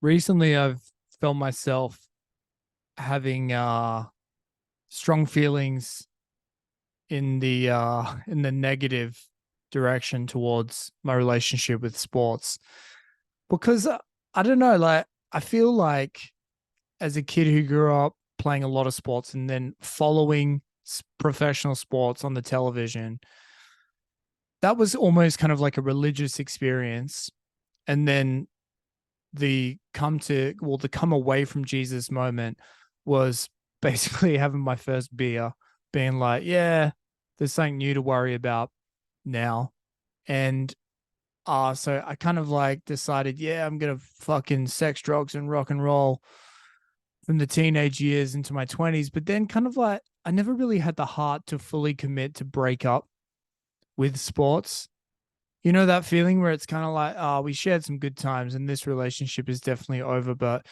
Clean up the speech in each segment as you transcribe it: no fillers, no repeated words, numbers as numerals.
Recently I've felt myself having strong feelings in the negative direction towards my relationship with sports because I don't know, like I feel like as a kid who grew up playing a lot of sports and then following professional sports on the television, that was almost kind of like a religious experience. And then the come away from Jesus moment was basically having my first beer, being like, yeah, there's something new to worry about now. And so I kind of like decided, yeah, I'm gonna fucking sex, drugs, and rock and roll from the teenage years into my 20s. But then kind of like I never really had the heart to fully commit to break up with sports. You know that feeling where it's kind of like, oh, we shared some good times and this relationship is definitely over, but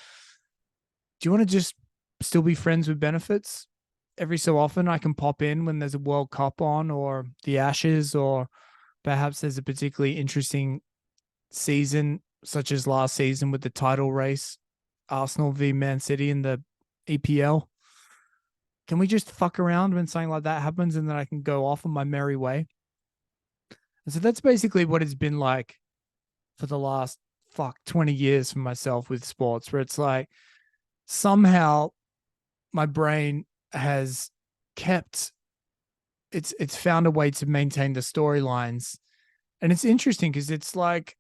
do you want to just still be friends with benefits? Every so often, I can pop in when there's a World Cup on or the Ashes, or perhaps there's a particularly interesting season, such as last season with the title race, Arsenal v Man City in the EPL. Can we just fuck around when something like that happens and then I can go off on my merry way? And so that's basically what it's been like for the last 20 years for myself with sports, where it's like somehow my brain has kept it's found a way to maintain the storylines. And it's interesting because it's like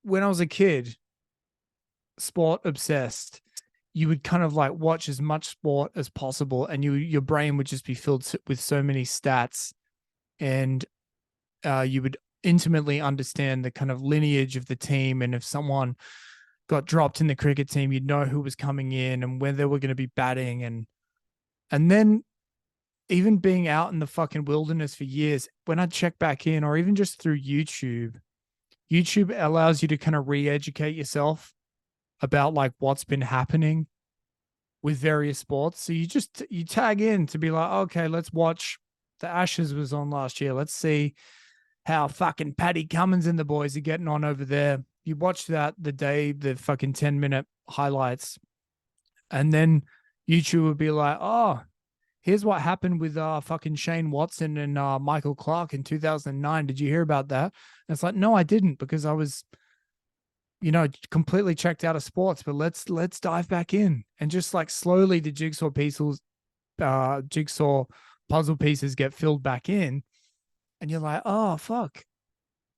when I was a kid, sport obsessed, you would kind of like watch as much sport as possible and your brain would just be filled with so many stats, and you would intimately understand the kind of lineage of the team, and if someone got dropped in the cricket team, you'd know who was coming in and when they were going to be batting. And then even being out in the fucking wilderness for years, when I check back in, or even just through YouTube, YouTube allows you to kind of re-educate yourself about like what's been happening with various sports. So you tag in to be like, okay, let's watch the Ashes was on last year. Let's see how fucking Paddy Cummins and the boys are getting on over there. You watch that the day, the fucking 10-minute highlights, and then YouTube would be like, oh, here's what happened with fucking Shane Watson and Michael Clark in 2009. Did you hear about that? And it's like, no, I didn't, because I was, completely checked out of sports. But let's dive back in, and just like slowly the jigsaw puzzle pieces get filled back in, and you're like, oh fuck,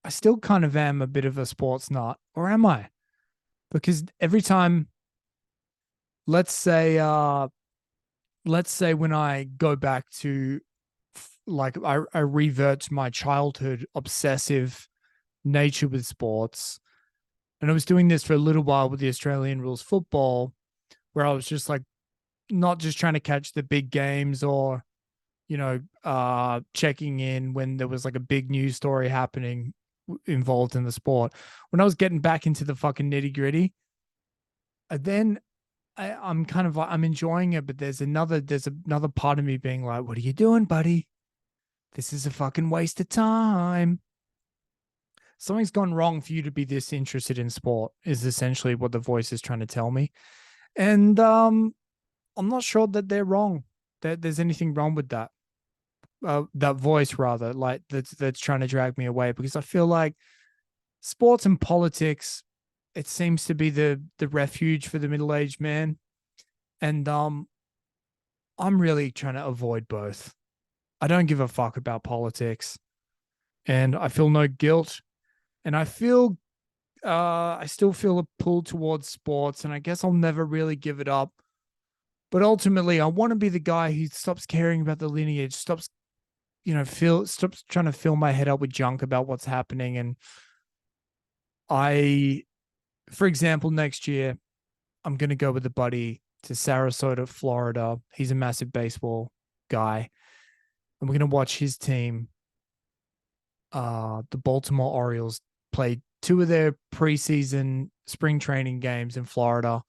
I still kind of am a bit of a sports nut, or am I? Because every time, let's say, when I go back to like I revert to my childhood obsessive nature with sports. And I was doing this for a little while with the Australian rules football, where I was just like not just trying to catch the big games, or checking in when there was like a big news story happening involved in the sport. When I was getting back into the fucking nitty gritty, then I'm kind of like, I'm enjoying it, but there's another part of me being like, what are you doing, buddy? This is a fucking waste of time. Something's gone wrong for you to be this interested in sport, is essentially what the voice is trying to tell me. And I'm not sure that they're wrong, that there's anything wrong with that. That voice, rather, like that's trying to drag me away, because I feel like sports and politics, it seems to be the refuge for the middle-aged man. And I'm really trying to avoid both. I don't give a fuck about politics, and I feel no guilt, and I still feel a pull towards sports, and I guess I'll never really give it up. But ultimately, I want to be the guy who stops caring about the lineage, stops trying to fill my head up with junk about what's happening. And I, for example, next year, I'm going to go with a buddy to Sarasota, Florida. He's a massive baseball guy. And we're going to watch his team, the Baltimore Orioles, play two of their preseason spring training games in Florida.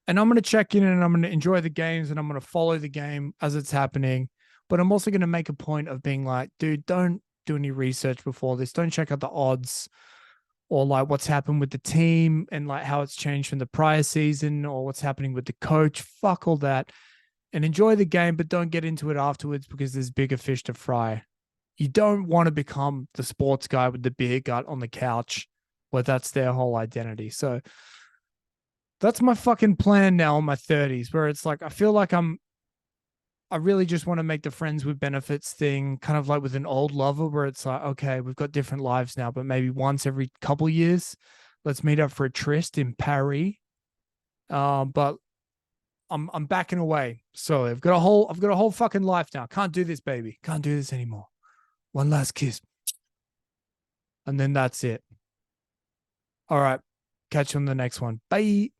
And I'm going to check in and I'm going to enjoy the games and I'm going to follow the game as it's happening. But I'm also going to make a point of being like, dude, don't do any research before this. Don't check out the odds. or like what's happened with the team and like how it's changed from the prior season or what's happening with the coach. Fuck all that. And enjoy the game, but don't get into it afterwards because there's bigger fish to fry. You don't want to become the sports guy with the beer gut on the couch where that's their whole identity. So that's my fucking plan now in my 30s, where it's like I feel like I really just want to make the friends with benefits thing kind of like with an old lover where it's like, okay, we've got different lives now, but maybe once every couple years, let's meet up for a tryst in Paris. But I'm backing away. So I've got a whole fucking life now. Can't do this, baby. Can't do this anymore. One last kiss. And then that's it. All right. Catch you on the next one. Bye.